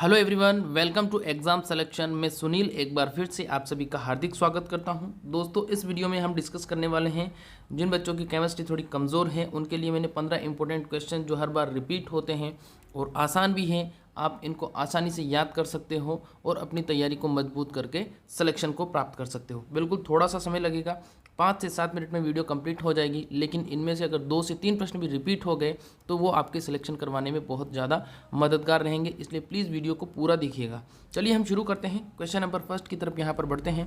Hello everyone, welcome to exam selection. मैं सुनील एक बार फिर से आप सभी का हार्दिक स्वागत करता हूं। दोस्तों, इस वीडियो में हम डिस्कस करने वाले हैं जिन बच्चों की केमिस्ट्री थोड़ी कमज़ोर है उनके लिए मैंने 15 इंपॉर्टेंट क्वेश्चन जो हर बार रिपीट होते हैं और आसान भी हैं, आप इनको आसानी से याद कर सकते हो और अपनी तैयारी को मजबूत करके सिलेक्शन को प्राप्त कर सकते हो। बिल्कुल थोड़ा सा समय लगेगा, 5 से 7 मिनट में वीडियो कंप्लीट हो जाएगी, लेकिन इनमें से अगर 2 से 3 प्रश्न भी रिपीट हो गए तो वो आपके सिलेक्शन करवाने में बहुत ज़्यादा मददगार रहेंगे, इसलिए प्लीज़ वीडियो को पूरा देखिएगा। चलिए हम शुरू करते हैं। क्वेश्चन नंबर फर्स्ट की तरफ यहाँ पर बढ़ते हैं।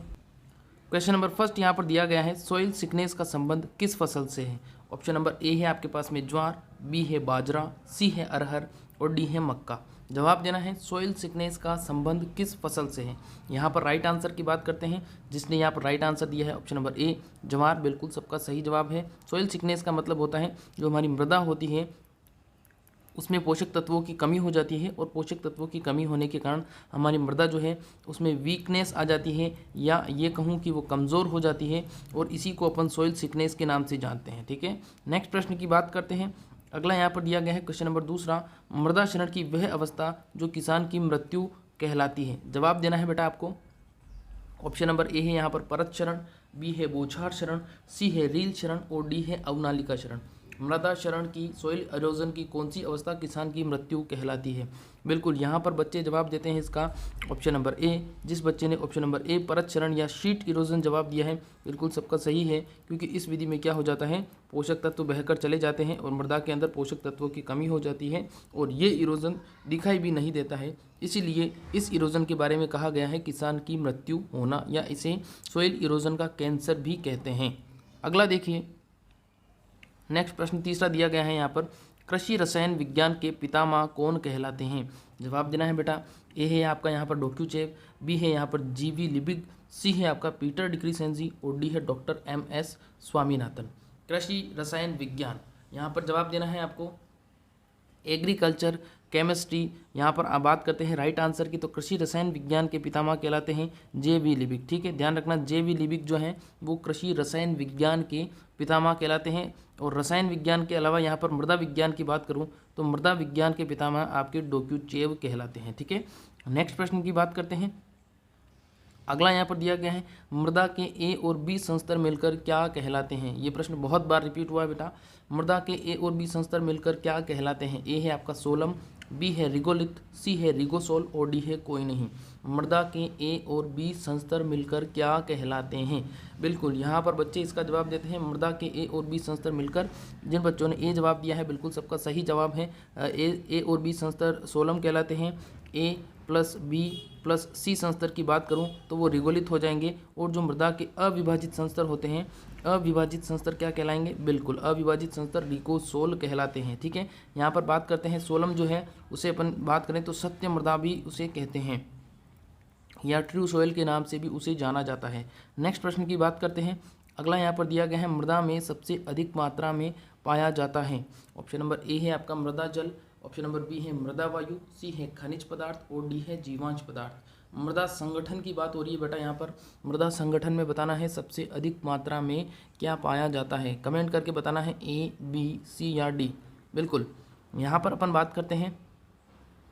क्वेश्चन नंबर फर्स्ट यहाँ पर दिया गया है, सॉइल सिकनेस का संबंध किस फसल से है। ऑप्शन नंबर ए है आपके पास में ज्वार, बी है बाजरा, सी है अरहर और डी है मक्का। जवाब देना है सॉइल सिकनेस का संबंध किस फसल से है। यहाँ पर राइट आंसर की बात करते हैं। जिसने यहाँ पर राइट आंसर दिया है ऑप्शन नंबर ए ज्वार, बिल्कुल सबका सही जवाब है। सॉइल सिकनेस का मतलब होता है जो हमारी मृदा होती है उसमें पोषक तत्वों की कमी हो जाती है और पोषक तत्वों की कमी होने के कारण हमारी मृदा जो है उसमें वीकनेस आ जाती है, या ये कहूँ कि वो कमज़ोर हो जाती है, और इसी को अपन सॉइल सिकनेस के नाम से जानते हैं। ठीक है, नेक्स्ट प्रश्न की बात करते हैं। अगला यहाँ पर दिया गया है क्वेश्चन नंबर दूसरा, मृदा क्षरण की वह अवस्था जो किसान की मृत्यु कहलाती है। जवाब देना है बेटा आपको। ऑप्शन नंबर ए है यहाँ पर परत क्षरण, बी है बौछार क्षरण, सी है रील क्षरण और डी है अवनालिका क्षरण। मृदा क्षरण की, सॉइल इरोजन की कौन सी अवस्था किसान की मृत्यु कहलाती है। बिल्कुल यहाँ पर बच्चे जवाब देते हैं इसका ऑप्शन नंबर ए। जिस बच्चे ने ऑप्शन नंबर ए परत क्षरण या शीट इरोजन जवाब दिया है बिल्कुल सबका सही है, क्योंकि इस विधि में क्या हो जाता है, पोषक तत्व बहकर चले जाते हैं और मृदा के अंदर पोषक तत्वों की कमी हो जाती है और ये इरोजन दिखाई भी नहीं देता है। इसीलिए इस इरोजन के बारे में कहा गया है किसान की मृत्यु होना, या इसे सॉइल इरोजन का कैंसर भी कहते हैं। अगला देखिए, नेक्स्ट प्रश्न तीसरा दिया गया है यहाँ पर, कृषि रसायन विज्ञान के पितामह कौन कहलाते हैं। जवाब देना है बेटा। ए है आपका यहाँ पर डोक्यूचेव, बी है यहाँ पर जीवी लिबिग, सी है आपका पीटर डिक्रीसेंजी और डी है डॉक्टर MS स्वामीनाथन। कृषि रसायन विज्ञान, यहाँ पर जवाब देना है आपको एग्रीकल्चर केमिस्ट्री। यहाँ पर आप बात करते हैं राइट आंसर की, तो कृषि रसायन विज्ञान के पितामह कहलाते हैं JV लिबिग। ठीक है, ध्यान रखना JV लिबिग जो है वो कृषि रसायन विज्ञान के पितामह कहलाते हैं। और रसायन विज्ञान के अलावा यहाँ पर मृदा विज्ञान की बात करूँ तो मृदा विज्ञान के पितामह आपके डोक्यूचेव कहलाते हैं। ठीक है, नेक्स्ट प्रश्न की बात करते हैं। अगला यहाँ पर दिया गया है, मृदा के A और B संस्तर मिलकर क्या कहलाते हैं। ये प्रश्न बहुत बार रिपीट हुआ है बेटा। मृदा के A और B संस्तर मिलकर क्या कहलाते हैं। ए है आपका सोलम, बी है रिगोलिथ, सी है रिगोसोल और डी है कोई नहीं। मृदा के A और B संस्तर मिलकर क्या कहलाते हैं। बिल्कुल यहाँ पर बच्चे इसका जवाब देते हैं मृदा के A और B संस्तर मिलकर। जिन बच्चों ने ए जवाब दिया है बिल्कुल सबका सही जवाब है। ए और बी संस्तर सोलम कहलाते हैं। A plus B plus C संस्तर की बात करूं तो वो रिगोलित हो जाएंगे, और जो मृदा के अविभाजित संस्तर होते हैं, अविभाजित संस्तर क्या कहलाएंगे, बिल्कुल अविभाजित संस्तर रिगोसोल कहलाते हैं। ठीक है, यहाँ पर बात करते हैं सोलम जो है उसे अपन बात करें तो सत्य मृदा भी उसे कहते हैं, या ट्रू सोयल के नाम से भी उसे जाना जाता है। नेक्स्ट प्रश्न की बात करते हैं। अगला यहाँ पर दिया गया है, मृदा में सबसे अधिक मात्रा में पाया जाता है। ऑप्शन नंबर ए है आपका मृदा जल, ऑप्शन नंबर बी है मृदा वायु, सी है खनिज पदार्थ और डी है जीवांश पदार्थ। मृदा संगठन की बात हो रही है बेटा। यहाँ पर मृदा संगठन में बताना है सबसे अधिक मात्रा में क्या पाया जाता है। कमेंट करके बताना है A, B, C या D। बिल्कुल यहाँ पर अपन बात करते हैं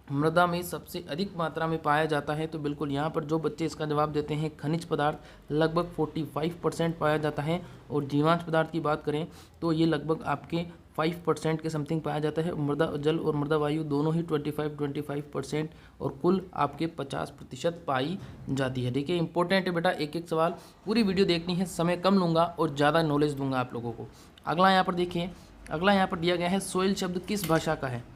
मृदा में सबसे अधिक मात्रा में पाया जाता है, तो बिल्कुल यहाँ पर जो बच्चे इसका जवाब देते हैं खनिज पदार्थ लगभग 45% पाया जाता है, और जीवांश पदार्थ की बात करें तो ये लगभग आपके 5% के समथिंग पाया जाता है। मृदा जल और मृदा वायु दोनों ही 25% और कुल आपके 50% पाई जाती है। देखिए इंपॉर्टेंट है बेटा, एक एक सवाल पूरी वीडियो देखनी है, समय कम लूँगा और ज़्यादा नॉलेज दूंगा आप लोगों को। अगला यहाँ पर देखिए, अगला यहाँ पर दिया गया है, सोइल शब्द किस भाषा का है।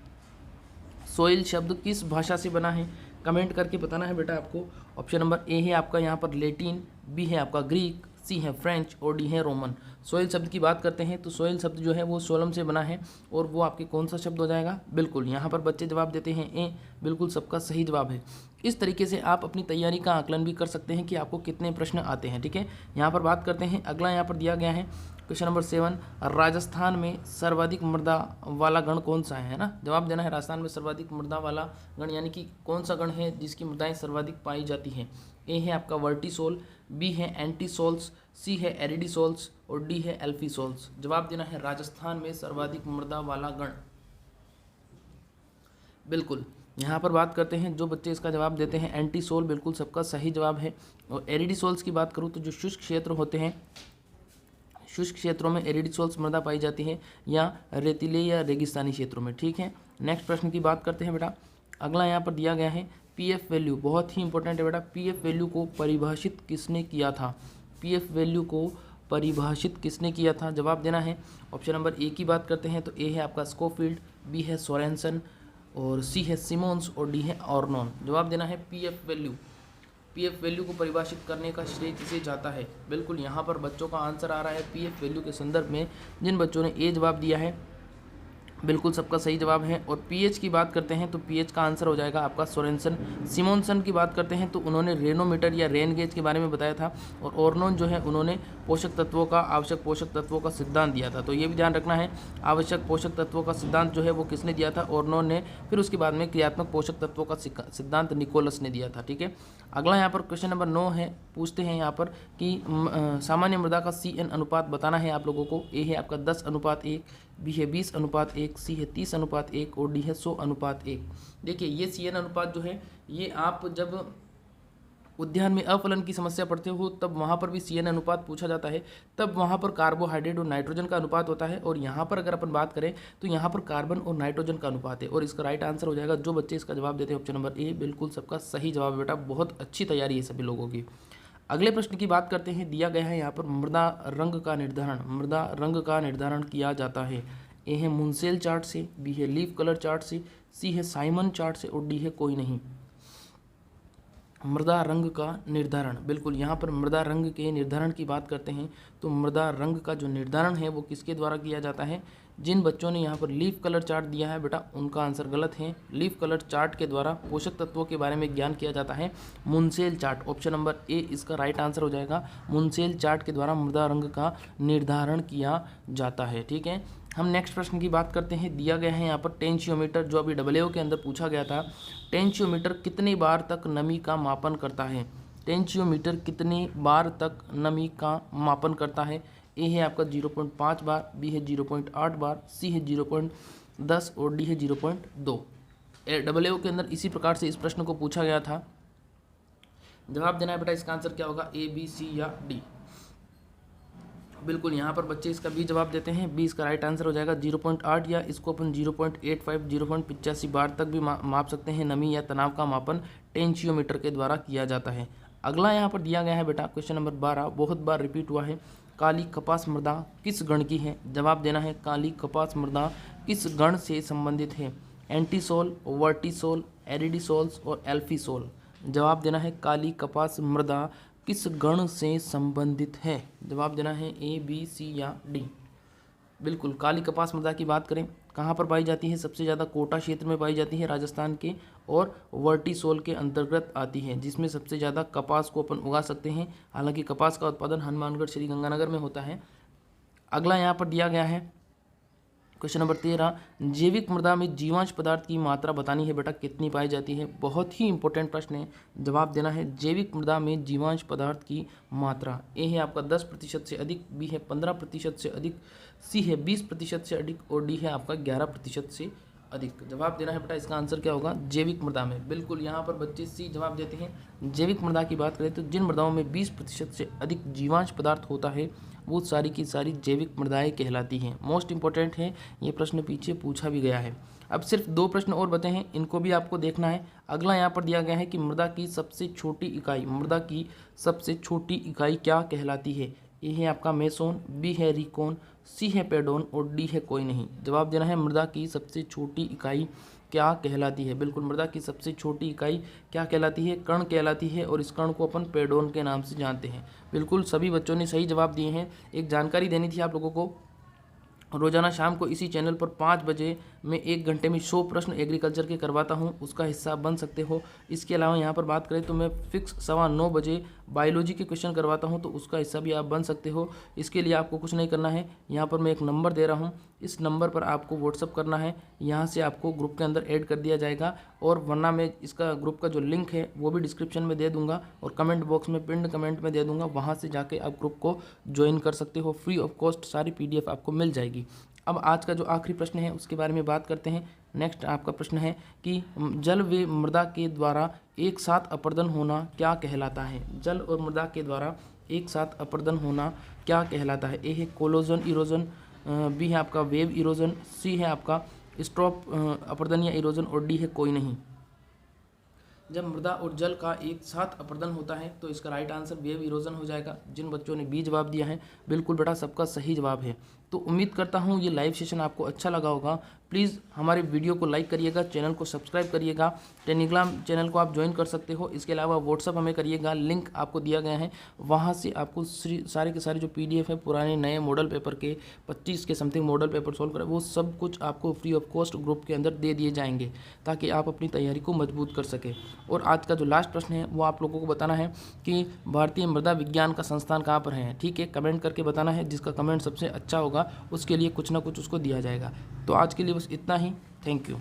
सोइल शब्द किस भाषा से बना है, कमेंट करके बताना है बेटा आपको। ऑप्शन नंबर ए है आपका यहाँ पर लेटिन, बी है आपका ग्रीक, सी है फ्रेंच और डी है रोमन। सोइल शब्द की बात करते हैं तो सोइल शब्द जो है वो सोलम से बना है, और वो आपके कौन सा शब्द हो जाएगा, बिल्कुल यहाँ पर बच्चे जवाब देते हैं ए, बिल्कुल सबका सही जवाब है। इस तरीके से आप अपनी तैयारी का आकलन भी कर सकते हैं कि आपको कितने प्रश्न आते हैं। ठीक है, यहाँ पर बात करते हैं। अगला यहाँ पर दिया गया है क्वेश्चन नंबर 7, राजस्थान में सर्वाधिक मृदा वाला गण कौन सा है ना। जवाब देना है राजस्थान में सर्वाधिक मृदा वाला गण, यानी कि कौन सा गण है जिसकी मृदाएं सर्वाधिक पाई जाती हैं। ए है आपका वर्टिसोल, बी है एंटीसोल्स, सी है एरिडिसोल्स और डी है एल्फीसोल्स। जवाब देना है राजस्थान में सर्वाधिक मृदा वाला गण। बिल्कुल यहाँ पर बात करते हैं जो बच्चे इसका जवाब देते हैं एंटीसोल, बिल्कुल सबका सही जवाब है। और एरिडीसोल्स की बात करूँ तो जो शुष्क क्षेत्र होते हैं, शुष्क क्षेत्रों में एरिडीसोल्स मृदा पाई जाती है या रेतीले या रेगिस्तानी क्षेत्रों में। ठीक है, नेक्स्ट प्रश्न की बात करते हैं बेटा। अगला यहाँ पर दिया गया है पीएफ वैल्यू, बहुत ही इंपॉर्टेंट है बेटा। पीएफ वैल्यू को परिभाषित किसने किया था? पीएफ वैल्यू को परिभाषित किसने किया था? जवाब देना है। ऑप्शन नंबर ए की बात करते हैं तो ए है आपका स्कोफील्ड, बी है सोरेनसन, और सी है सिमोन्स, और डी है ऑर्नोन। जवाब देना है पीएफ वैल्यू। पीएफ वैल्यू को परिभाषित करने का श्रेय किसे जाता है? बिल्कुल यहाँ पर बच्चों का आंसर आ रहा है पीएफ वैल्यू के संदर्भ में। जिन बच्चों ने ए जवाब दिया है बिल्कुल सबका सही जवाब है। और पीएच की बात करते हैं तो पीएच का आंसर हो जाएगा आपका सोरेनसन। सिमोनसन की बात करते हैं तो उन्होंने रेनोमीटर या रेन गेज के बारे में बताया था। और ऑर्नोन जो है उन्होंने पोषक तत्वों का, आवश्यक पोषक तत्वों का सिद्धांत दिया था। तो ये भी ध्यान रखना है, आवश्यक पोषक तत्वों का सिद्धांत जो है वो किसने दिया था? ऑर्नोन ने। फिर उसके बाद में क्रियात्मक पोषक तत्वों का सिद्धांत निकोलस ने दिया था। ठीक है, अगला यहाँ पर क्वेश्चन नंबर 9 है, पूछते हैं यहाँ पर कि सामान्य मृदा का CN अनुपात बताना है आप लोगों को। ए है आपका 10:1, बी है 20:1, सी है 30:1 और डी है 100:1। देखिए ये CN अनुपात जो है ये आप जब उद्यान में अफलन की समस्या पढ़ते हो तब वहाँ पर भी CN अनुपात पूछा जाता है। तब वहाँ पर कार्बोहाइड्रेट और नाइट्रोजन का अनुपात होता है, और यहाँ पर अगर अपन बात करें तो यहाँ पर कार्बन और नाइट्रोजन का अनुपात है। और इसका राइट आंसर हो जाएगा, जो बच्चे इसका जवाब देते हैं, ऑप्शन नंबर ए, बिल्कुल सबका सही जवाब है बेटा। बहुत अच्छी तैयारी है सभी लोगों की। अगले प्रश्न की बात करते हैं, दिया गया है यहाँ पर मृदा रंग का निर्धारण, मृदा रंग का निर्धारण किया जाता है। ए है मुंसेल चार्ट से, बी है लीफ कलर चार्ट से, सी है साइमन चार्ट से और डी है कोई नहीं। मृदा रंग का निर्धारण, बिल्कुल यहाँ पर मृदा रंग के निर्धारण की बात करते हैं तो मृदा रंग का जो निर्धारण है वो किसके द्वारा किया जाता है? जिन बच्चों ने यहाँ पर लीफ कलर चार्ट दिया है बेटा उनका आंसर गलत है। लीफ कलर चार्ट के द्वारा पोषक तत्वों के बारे में ज्ञान किया जाता है मुंसेल चार्ट, ऑप्शन नंबर ए इसका राइट आंसर हो जाएगा। मुंसेल चार्ट के द्वारा मृदा रंग का निर्धारण किया जाता है। ठीक है, हम नेक्स्ट प्रश्न की बात करते हैं। दिया गया है यहाँ पर टेंशियोमीटर, जो अभी AAO के अंदर पूछा गया था। टेंशियोमीटर कितनी बार तक नमी का मापन करता है? टेंशियोमीटर कितनी बार तक नमी का मापन करता है? ए है आपका 0.5 बार, बी है 0.8 बार, सी है 0.10 और डी है 0.2। AAO के अंदर इसी प्रकार से इस प्रश्न को पूछा गया था। जवाब देना है बेटा, इसका आंसर क्या होगा? ए, बी, सी या डी? बिल्कुल यहाँ पर बच्चे इसका बी जवाब देते हैं। बी इसका राइट आंसर हो जाएगा 0.8, या इसको अपन 0.85 0.85 बार तक भी माप सकते हैं। नमी या तनाव का मापन टेंशियोमीटर के द्वारा किया जाता है। अगला यहाँ पर दिया गया है बेटा क्वेश्चन नंबर 12, बहुत बार रिपीट हुआ है। काली कपास मृदा किस गण की है? जवाब देना है, काली कपास मृदा किस गण से संबंधित है? एंटीसोल, वर्टीसोल, एरिडीसोल्स और एल्फीसोल। जवाब देना है, काली कपास मृदा किस गण से संबंधित है? जवाब देना है ए, बी, सी या डी। बिल्कुल, काली कपास मृदा की बात करें कहाँ पर पाई जाती है? सबसे ज़्यादा कोटा क्षेत्र में पाई जाती है, राजस्थान के, और वर्टीसोल के अंतर्गत आती है, जिसमें सबसे ज़्यादा कपास को अपन उगा सकते हैं। हालांकि कपास का उत्पादन हनुमानगढ़, श्री गंगानगर में होता है। अगला यहाँ पर दिया गया है क्वेश्चन नंबर 13, जैविक मृदा में जीवांश पदार्थ की मात्रा बतानी है बेटा, कितनी पाई जाती है? बहुत ही इंपॉर्टेंट प्रश्न है। जवाब देना है, जैविक मृदा में जीवांश पदार्थ की मात्रा। ए है आपका 10% से अधिक, बी है 15% से अधिक, सी है 20% से अधिक और डी है आपका 11% से अधिक। जवाब देना है बेटा, इसका आंसर क्या होगा? जैविक मृदा में। बिल्कुल यहाँ पर बच्चे सी जवाब देते हैं। जैविक मृदा की बात करें तो जिन मृदाओं में 20% से अधिक जीवांश पदार्थ होता है वो सारी की सारी जैविक मृदाएं कहलाती हैं। मोस्ट इंपॉर्टेंट है, ये प्रश्न पीछे पूछा भी गया है। अब सिर्फ 2 प्रश्न और बचे हैं, इनको भी आपको देखना है। अगला यहाँ पर दिया गया है कि मृदा की सबसे छोटी इकाई, मृदा की सबसे छोटी इकाई क्या कहलाती है? ए है आपका मेसोन, बी है रिकोन, सी है पेडोन और डी है कोई नहीं। जवाब देना है, मृदा की सबसे छोटी इकाई क्या कहलाती है? बिल्कुल, मृदा की सबसे छोटी इकाई क्या कहलाती है? कण कहलाती है, और इस कण को अपन पेडोन के नाम से जानते हैं। बिल्कुल सभी बच्चों ने सही जवाब दिए हैं। एक जानकारी देनी थी आप लोगों को, रोजाना शाम को इसी चैनल पर 5 बजे मैं 1 घंटे में 100 प्रश्न एग्रीकल्चर के करवाता हूं, उसका हिस्सा बन सकते हो। इसके अलावा यहां पर बात करें तो मैं फिक्स 9:15 बजे बायोलॉजी के क्वेश्चन करवाता हूं, तो उसका हिस्सा भी आप बन सकते हो। इसके लिए आपको कुछ नहीं करना है, यहां पर मैं एक नंबर दे रहा हूं, इस नंबर पर आपको व्हाट्सअप करना है, यहाँ से आपको ग्रुप के अंदर ऐड कर दिया जाएगा। और वरना मैं इसका ग्रुप का जो लिंक है वो भी डिस्क्रिप्शन में दे दूंगा और कमेंट बॉक्स में पिन कमेंट में दे दूंगा, वहाँ से जाके आप ग्रुप को ज्वाइन कर सकते हो। फ्री ऑफ कॉस्ट सारी PDF आपको मिल जाएगी। अब आज का जो आखिरी प्रश्न है उसके बारे में बात करते हैं। नेक्स्ट आपका प्रश्न है कि जल व मृदा के द्वारा एक साथ अपरदन होना क्या कहलाता है। जल और मृदा के द्वारा एक साथ अपरदन होना क्या कहलाता है। ए है कोलोजन इरोजन, बी है आपका वेव इरोजन, सी है आपका स्ट्रोप अपरदन या इरोजन और डी है कोई नहीं। जब मृदा और जल का एक साथ अपरदन होता है तो इसका राइट आंसर वेव इरोजन हो जाएगा। जिन बच्चों ने बी जवाब दिया है बिल्कुल बेटा सबका सही जवाब है। तो उम्मीद करता हूँ ये लाइव सेशन आपको अच्छा लगा होगा। प्लीज़ हमारे वीडियो को लाइक करिएगा, चैनल को सब्सक्राइब करिएगा, टेलीग्राम चैनल को आप ज्वाइन कर सकते हो। इसके अलावा व्हाट्सअप हमें करिएगा, लिंक आपको दिया गया है, वहाँ से आपको सारे के सारे जो PDF है पुराने नए मॉडल पेपर के 25 के समथिंग मॉडल पेपर सॉल्व करें, वो सब कुछ आपको फ्री ऑफ कॉस्ट ग्रुप के अंदर दे दिए जाएंगे ताकि आप अपनी तैयारी को मजबूत कर सकें। और आज का जो लास्ट प्रश्न है वो आप लोगों को बताना है कि भारतीय मृदा विज्ञान का संस्थान कहाँ पर है। ठीक है, कमेंट करके बताना है। जिसका कमेंट सबसे अच्छा होगा उसके लिए कुछ ना कुछ उसको दिया जाएगा। तो आज के लिए बस इतना ही। Thank you.